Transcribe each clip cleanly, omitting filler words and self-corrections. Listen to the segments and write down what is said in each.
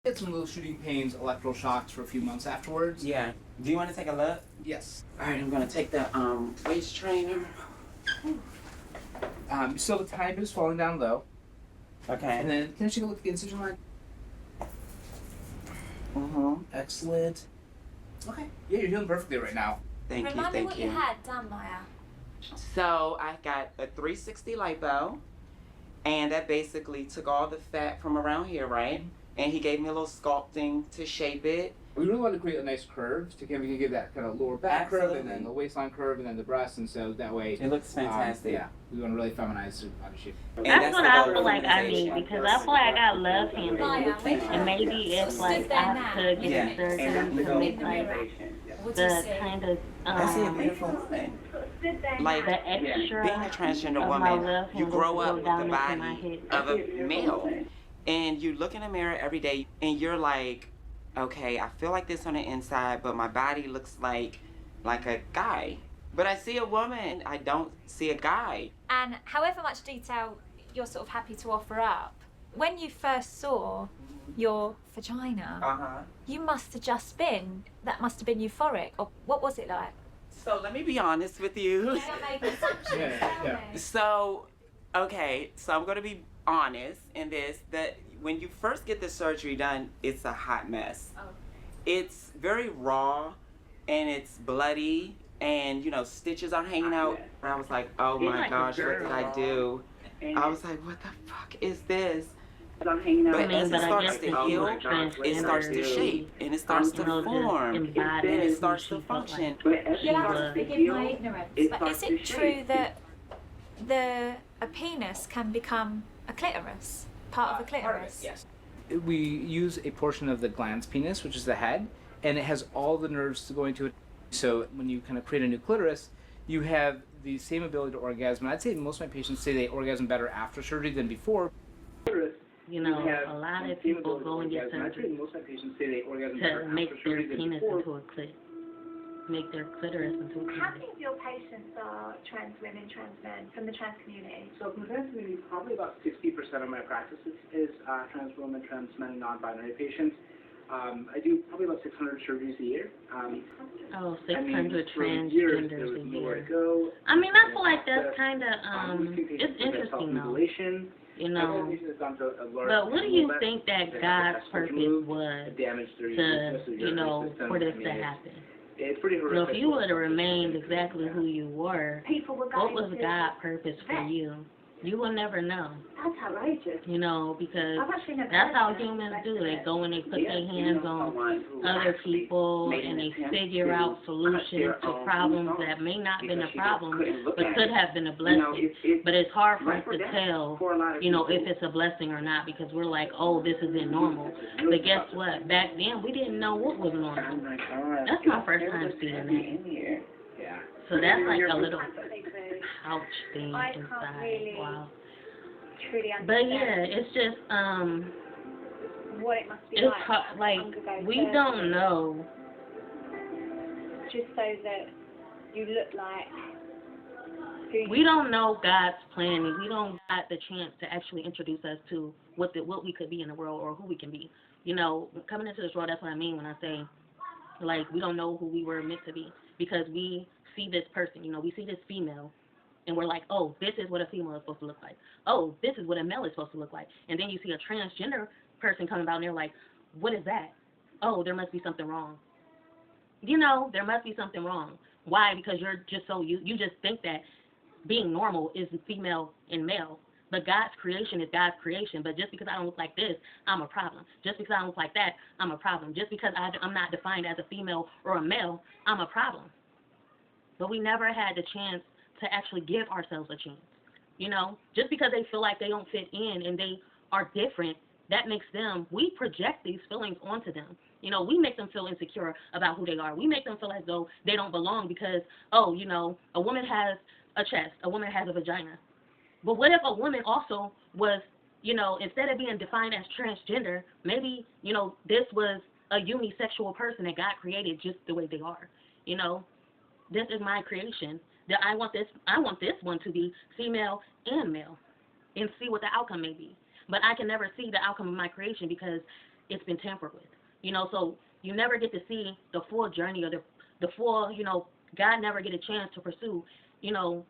Get some of those shooting pains, electrical shocks for a few months afterwards. Yeah. Do you want to take a look? Yes. All right, I'm going to take the waist trainer. So the time is falling down low. Okay. And then, can I take a look at the incision line? Excellent. Okay. Yeah, you're doing perfectly right now. Thank you, Remind me thank what you. you had done, Maya. So I got a 360 lipo, and that basically took all the fat from around here, right? And he gave me a little sculpting to shape it. We really want to create a nice curve to give that kind of lower back curve, and then Absolutely. the waistline curve, and then the breast, and so that way It looks fantastic. yeah, we want to really feminize the body shape. And That's what the I goal feel of like I need, organization. because I feel like I got love handles. Maya, And maybe if like I could get Yeah. the surgery to make like what do you the say? kind of I see a beautiful woman. Like, the extra being a transgender of my woman, love you handles grow go up with down the into my body head. of a male. And you look in the mirror every day and you're like, okay, I feel like this on the inside, but my body looks like a guy. But I see a woman, I don't see a guy. And however much detail you're sort of happy to offer up, when you first saw your vagina, you must have just been, that must have been euphoric. Or what was it like? So let me be honest with you. You're making assumptions, Yeah. So, okay, so I'm going to be honest in this, that when you first get the surgery done, it's a hot mess. Oh. It's very raw and it's bloody and, you know, stitches are hanging out. And I was like, oh my gosh, what did I do? I was like, what the fuck is this? But as it starts to heal, it starts to shape and it starts to form and it starts to function. You'll have to forgive my ignorance, but is it true that a penis can become a clitoris? Part of a clitoris? Yes. We use a portion of the glans penis, which is the head, and it has all the nerves going to it. So when you kind of create a new clitoris, you have the same ability to orgasm. And I'd say most of my patients say they orgasm better after surgery than before. You know, a lot of people go and get surgery to make their penis into a clit. Make their clitoris into a How clit. many of your patients are trans women, trans men from the trans community? So from the trans community, probably about 60% of my practice is trans women, trans men, and non-binary patients. I do probably about 600 surgeries a year. Oh, 600 for years, transgenders there was a nowhere year. to go. I mean, I feel like that's kind of, it's interesting though, Self-mutilation. you know. But But what do you think that God's purpose was to, you know, for this to happen? It's pretty So horrific. if you would have remained exactly who you were, People were what going was to God's purpose for you? You will never know, That's outrageous. you know, because I've actually never that's heard how that. humans do. They That's go and they put their hands on other people and they figure out solutions to problems that may not been a problem, but could have been a blessing. But it's hard for us to tell, you know, if it's a blessing or not, because we're like, oh, this isn't normal. But guess what? Back then, we didn't know what was normal. That's my first time seeing that. Yeah. So that's like a little Absolutely true. ouch thing I can't inside. really Wow. truly But understand yeah, it's just what it must be it's like. hard, like undergo we surgery don't know. Just so that you look like who We don't know God's planning. We don't got the chance to actually introduce us to what we could be in the world or who we can be. You know, coming into this world, that's what I mean when I say, like, we don't know who we were meant to be, because we see this person, you know, we see this female, and we're like, oh, this is what a female is supposed to look like. Oh, this is what a male is supposed to look like. And then you see a transgender person coming about, and they're like, what is that? Oh, there must be something wrong. You know, there must be something wrong. Why? Because you're just so, you just think that being normal is female and male. But God's creation is God's creation. But just because I don't look like this, I'm a problem. Just because I don't look like that, I'm a problem. Just because I'm not defined as a female or a male, I'm a problem. But we never had the chance to actually give ourselves a chance. You know, just because they feel like they don't fit in and they are different, that makes them, we project these feelings onto them. You know, we make them feel insecure about who they are. We make them feel as though they don't belong because, oh, you know, a woman has a chest, a woman has a vagina. But what if a woman also was, you know, instead of being defined as transgender, maybe, you know, this was a unisexual person that God created just the way they are. You know, this is my creation. That I want this one to be female and male, and see what the outcome may be. But I can never see the outcome of my creation because it's been tampered with. You know, so you never get to see the full journey or the full, you know, God never get a chance to pursue, you know,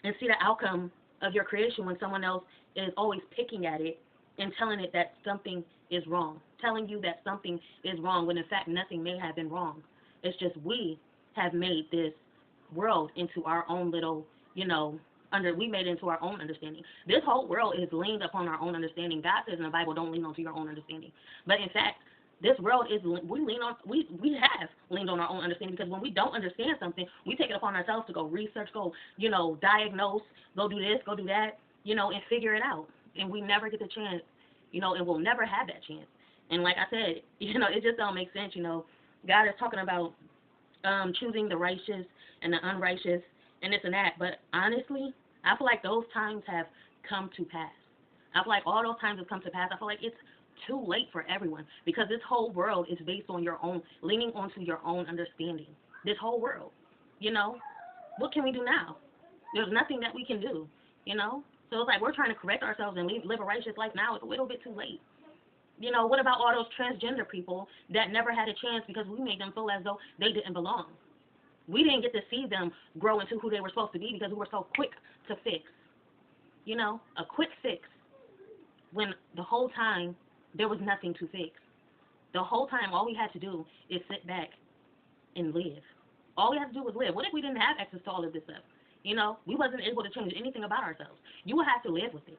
and see the outcome of your creation when someone else is always picking at it and telling it that something is wrong, telling you that something is wrong when in fact nothing may have been wrong. It's just we have made this world into our own little, you know, we made it into our own understanding. This whole world is leaned upon our own understanding. God says in the Bible, don't lean onto your own understanding. But in fact, this world is, we have leaned on our own understanding, because when we don't understand something, we take it upon ourselves to go research, go, you know, diagnose, go do this, go do that, you know, and figure it out. And we never get the chance, you know, and we'll never have that chance. And like I said, you know, it just don't make sense, you know. God is talking about choosing the righteous and the unrighteous and this and that. But honestly, I feel like those times have come to pass. I feel like all those times have come to pass. I feel like it's too late for everyone, because this whole world is based on your own, leaning onto your own understanding. This whole world, you know, what can we do now? There's nothing that we can do, you know. So it's like we're trying to correct ourselves and live a righteous life now. It's a little bit too late. You know, what about all those transgender people that never had a chance because we made them feel as though they didn't belong? We didn't get to see them grow into who they were supposed to be because we were so quick to fix. You know, a quick fix when the whole time there was nothing to fix. The whole time all we had to do is sit back and live. All we had to do was live. What if we didn't have access to all of this stuff? You know, we wasn't able to change anything about ourselves. You would have to live with it.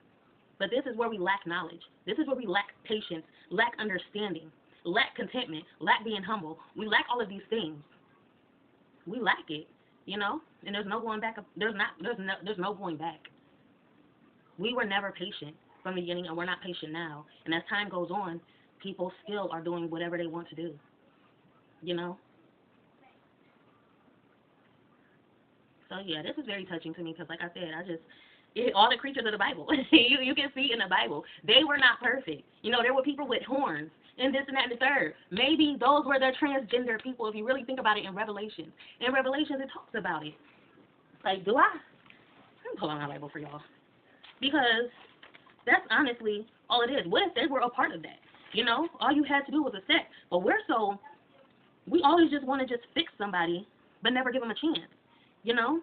But this is where we lack knowledge. This is where we lack patience, lack understanding, lack contentment, lack being humble. We lack all of these things. We lack it, you know, and there's no going back. There's no going back. We were never patient from the beginning, and we're not patient now. And as time goes on, people still are doing whatever they want to do, you know. So yeah, this is very touching to me, because like I said, all the creatures of the Bible, you can see in the Bible, they were not perfect. You know, there were people with horns and this and that and the third. Maybe those were the transgender people, if you really think about it in Revelation. In Revelations, it talks about it. Like, let me pull out my Bible for y'all. Because that's honestly all it is. What if they were a part of that? You know, all you had to do was accept. But we always just want to just fix somebody, but never give them a chance. You know?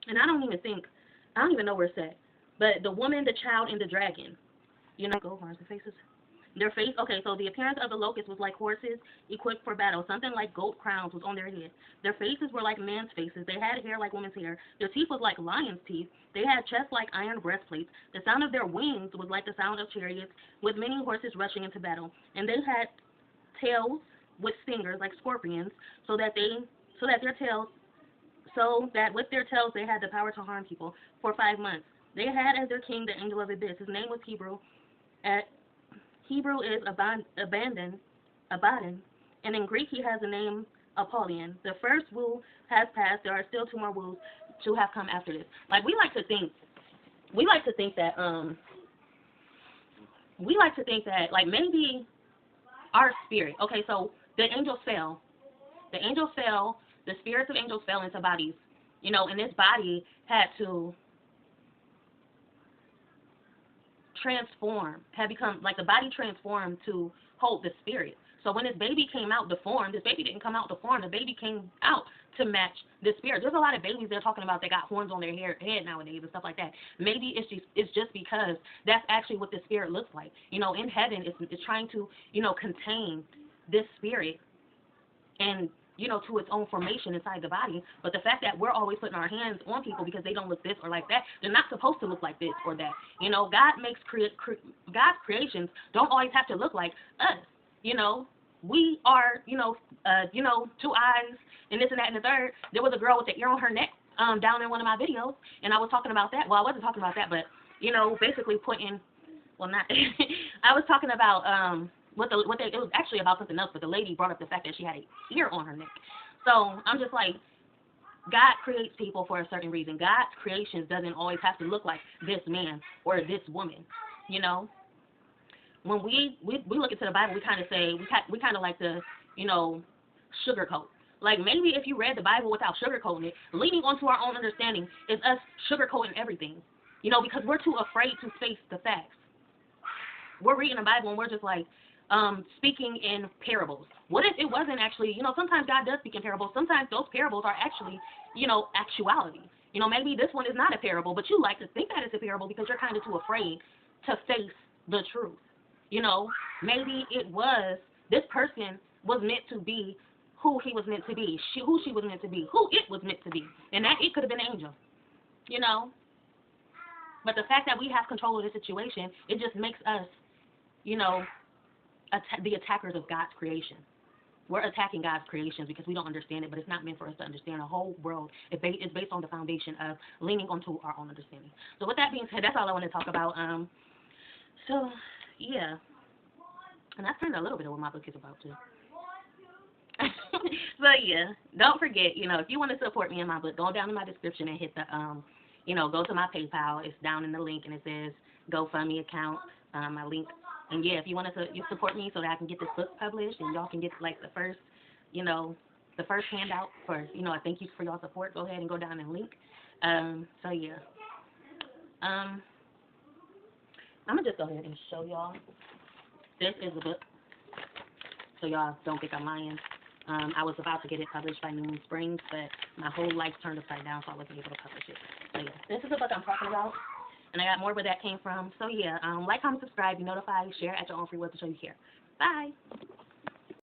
And I don't even know where it's at. But the woman, the child, and the dragon. You know, the faces. Their face, okay, so the appearance of the locusts was like horses equipped for battle. Something like gold crowns was on their head. Their faces were like man's faces. They had hair like women's hair. Their teeth was like lion's teeth. They had chests like iron breastplates. The sound of their wings was like the sound of chariots, with many horses rushing into battle. And they had tails with stingers like scorpions, so that with their tails they had the power to harm people for 5 months. They had as their king the angel of abyss. His name was Hebrew. Hebrew is Abaddon, and in Greek he has the name Apollyon. The first woo has passed. There are still 2 more woos to have come after this. Like, we like to think that like maybe our spirit. Okay, so the angels fell. The spirits of angels fell into bodies, you know, and this body had to become like the body transformed to hold the spirit. So when this baby came out deformed, this baby didn't come out deformed. The baby came out to match the spirit. There's a lot of babies they're talking about that got horns on their head nowadays and stuff like that. Maybe it's just because that's actually what the spirit looks like. You know, in heaven, it's trying to, you know, contain this spirit and, you know, to its own formation inside the body. But the fact that we're always putting our hands on people because they don't look this or like that, they're not supposed to look like this or that. You know, God makes God's creations don't always have to look like us. You know, we are, 2 eyes and this and that and the third. There was a girl with the ear on her neck down in one of my videos, and I was talking about that. Well, I wasn't talking about that, but, you know, basically I was talking about it was actually about something else, but the lady brought up the fact that she had an ear on her neck. So I'm just like, God creates people for a certain reason. God's creations doesn't always have to look like this man or this woman, you know. When we look into the Bible, we kind of say, we kind of like to, you know, sugarcoat. Like, maybe if you read the Bible without sugarcoating it, leaning onto our own understanding is us sugarcoating everything, you know, because we're too afraid to face the facts. We're reading the Bible and we're just like, speaking in parables? What if it wasn't actually, sometimes God does speak in parables. Sometimes those parables are actually, actuality. Maybe this one is not a parable, but you like to think that it's a parable because you're kind of too afraid to face the truth. Maybe this person was meant to be who he was meant to be, who she was meant to be, who it was meant to be. And that it could have been an angel, But the fact that we have control of the situation, it just makes us, the attackers of God's creation. We're attacking God's creations because we don't understand it, but it's not meant for us to understand. The whole world is based on the foundation of leaning onto our own understanding. So with that being said, that's all I want to talk about. So, yeah. And that's kind of a little bit of what my book is about, too. So, yeah. Don't forget, if you want to support me in my book, go down in my description and hit the, go to my PayPal. It's down in the link, and it says GoFundMe account, my link. And yeah, if you want to support me so that I can get this book published and y'all can get like the first handout for, a thank you for y'all support, go ahead and go down and link. So yeah. I'm going to just go ahead and show y'all. This is the book. So y'all don't think I'm lying. I was about to get it published by New Moon Springs, but my whole life turned upside down, so I wasn't able to publish it. So yeah, this is the book I'm talking about. And I got more where that came from. So yeah, like, comment, subscribe, be notified, share at your own free will to show you care. Bye.